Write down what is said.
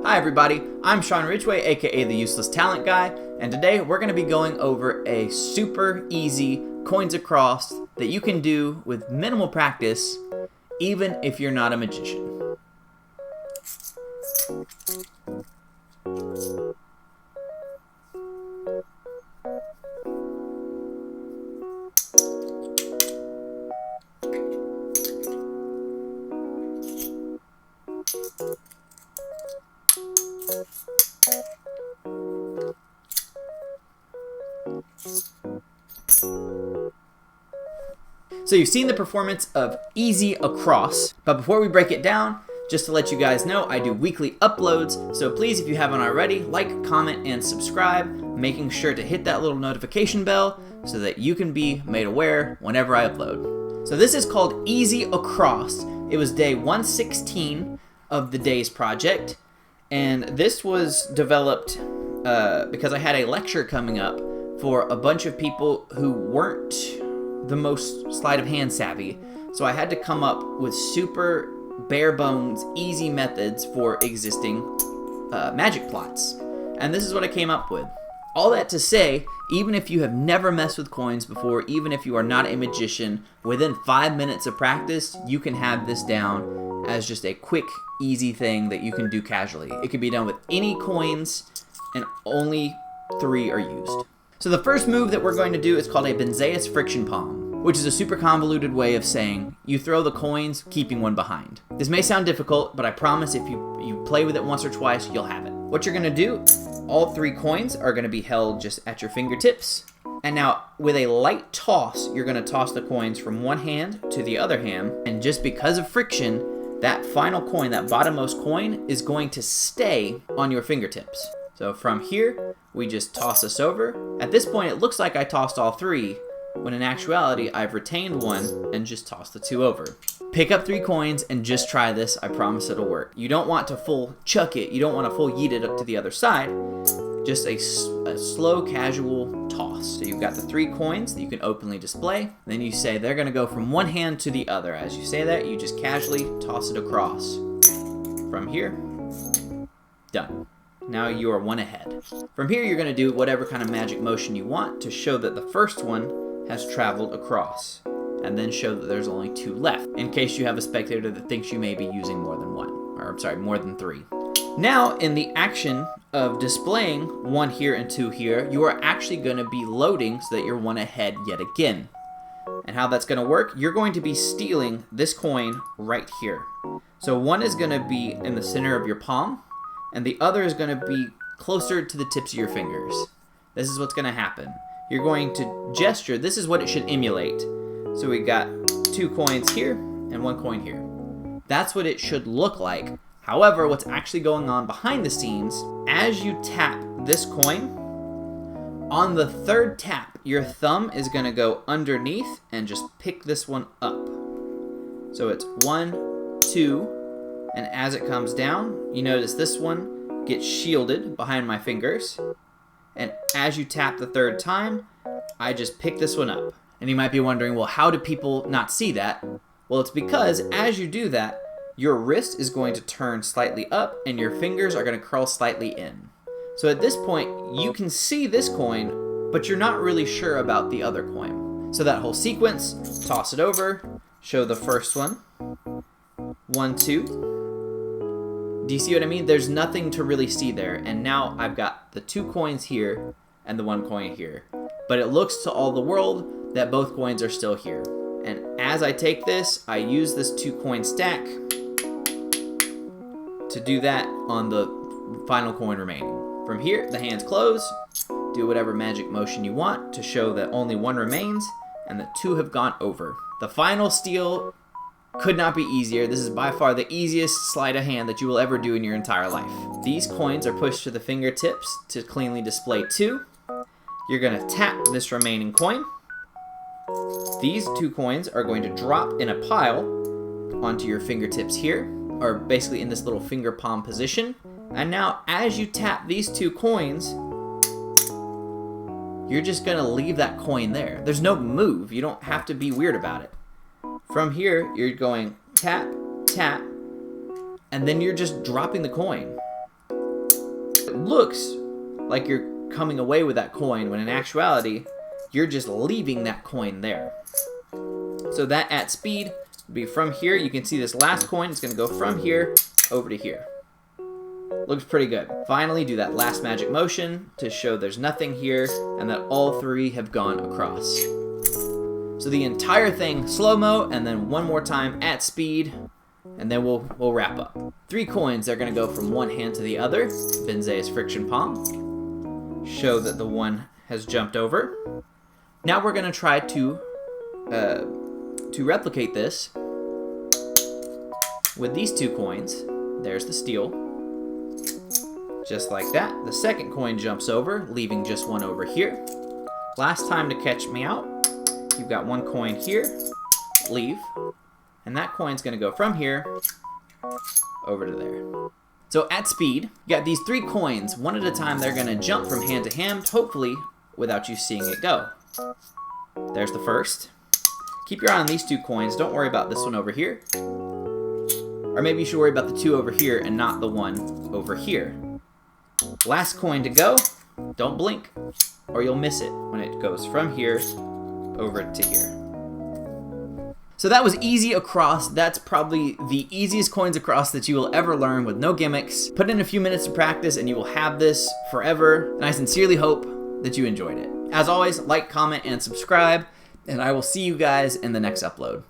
Hi everybody, I'm Sean Ridgway, aka the Useless Talent Guy, and today we're going to be going over a super easy coins across that you can do with minimal practice, even if you're not a magician. So you've seen the performance of Easy Across, but before we break it down, just to let you guys know, I do weekly uploads, so please, if you haven't already, like, comment, and subscribe, making sure to hit that little notification bell so that you can be made aware whenever I upload. So this is called Easy Across. It was day 116 of the day's project, and this was developed because I had a lecture coming up for a bunch of people who weren't the most sleight of hand savvy, so I had to come up with super bare bones easy methods for existing magic plots, and this is what I came up with. All that to say, even if you have never messed with coins before, even if you are not a magician, within 5 minutes of practice you can have this down as just a quick easy thing that you can do casually. It can be done with any coins and only 3 are used. So the first move that we're going to do is called a Benzaeus friction palm, which is a super convoluted way of saying you throw the coins, keeping one behind. This may sound difficult, but I promise if you play with it once or twice, you'll have it. What you're gonna do, all 3 coins are gonna be held just at your fingertips. And now with a light toss, you're gonna toss the coins from one hand to the other hand. And just because of friction, that final coin, that bottommost coin, is going to stay on your fingertips. So from here, we just toss this over. At this point, it looks like I tossed all 3, when in actuality, I've retained one and just tossed the 2 over. Pick up 3 coins and just try this. I promise it'll work. You don't want to full chuck it. You don't want to full yeet it up to the other side. Just a slow, casual toss. So you've got the 3 coins that you can openly display. Then you say they're going to go from one hand to the other. As you say that, you just casually toss it across. From here, done. Now you are 1 ahead. From here, you're going to do whatever kind of magic motion you want to show that the first one has traveled across, and then show that there's only 2 left, in case you have a spectator that thinks you may be using more than 1, or I'm sorry, more than 3. Now, in the action of displaying 1 here and 2 here, you are actually going to be loading so that you're 1 ahead yet again. And how that's going to work, you're going to be stealing this coin right here. So 1 is going to be in the center of your palm, and the other is going to be closer to the tips of your fingers. This is what's going to happen. You're going to gesture. This is what it should emulate. So we got 2 coins here and 1 coin here. That's what it should look like. However, what's actually going on behind the scenes, as you tap this coin, on the 3rd tap, your thumb is going to go underneath and just pick this one up. So it's 1, 2, and as it comes down, you notice this one gets shielded behind my fingers. And as you tap the 3rd time, I just pick this one up. And you might be wondering, well, how do people not see that? Well, it's because as you do that, your wrist is going to turn slightly up and your fingers are going to curl slightly in. So at this point, you can see this coin, but you're not really sure about the other coin. So that whole sequence, toss it over, show the first one, 1, 2. Do you see what I mean? There's nothing to really see there. And now I've got the 2 coins here and the 1 coin here. But it looks to all the world that both coins are still here. And as I take this, I use this 2 coin stack to do that on the final coin remaining. From here, the hands close. Do whatever magic motion you want to show that only 1 remains and that 2 have gone over. The final steal could not be easier. This is by far the easiest sleight of hand that you will ever do in your entire life. These coins are pushed to the fingertips to cleanly display 2. You're going to tap this remaining coin. These 2 coins are going to drop in a pile onto your fingertips here, or basically in this little finger palm position. And now as you tap these 2 coins, you're just going to leave that coin there. There's no move. You don't have to be weird about it. From here, you're going tap, tap, and then you're just dropping the coin. looks like you're coming away with that coin, when in actuality, you're just leaving that coin there. So that at speed would be from here. You can see this last coin is going to go from here over to here. Looks pretty good. Finally, do that last magic motion to show there's nothing here and that all three have gone across. So the entire thing slow-mo, and then one more time at speed, and then we'll wrap up. 3 coins, they're going to go from one hand to the other. Binzei's friction palm. Show that the one has jumped over. Now we're going to try to replicate this with these 2 coins. There's the steal. Just like that. The second coin jumps over, leaving just one over here. Last time to catch me out. You've got 1 coin here. Leave. And that coin's going to go from here over to there. So at speed, you got these 3 coins. One at a time, they're going to jump from hand to hand, hopefully without you seeing it go. There's the first. Keep your eye on these 2 coins. Don't worry about this one over here. Or maybe you should worry about the 2 over here and not the one over here. Last coin to go. Don't blink, or you'll miss it when it goes from here over to here. So that was easy across. That's probably the easiest coins across that you will ever learn with no gimmicks. Put in a few minutes of practice and you will have this forever. And I sincerely hope that you enjoyed it. As always, like, comment, and subscribe. And I will see you guys in the next upload.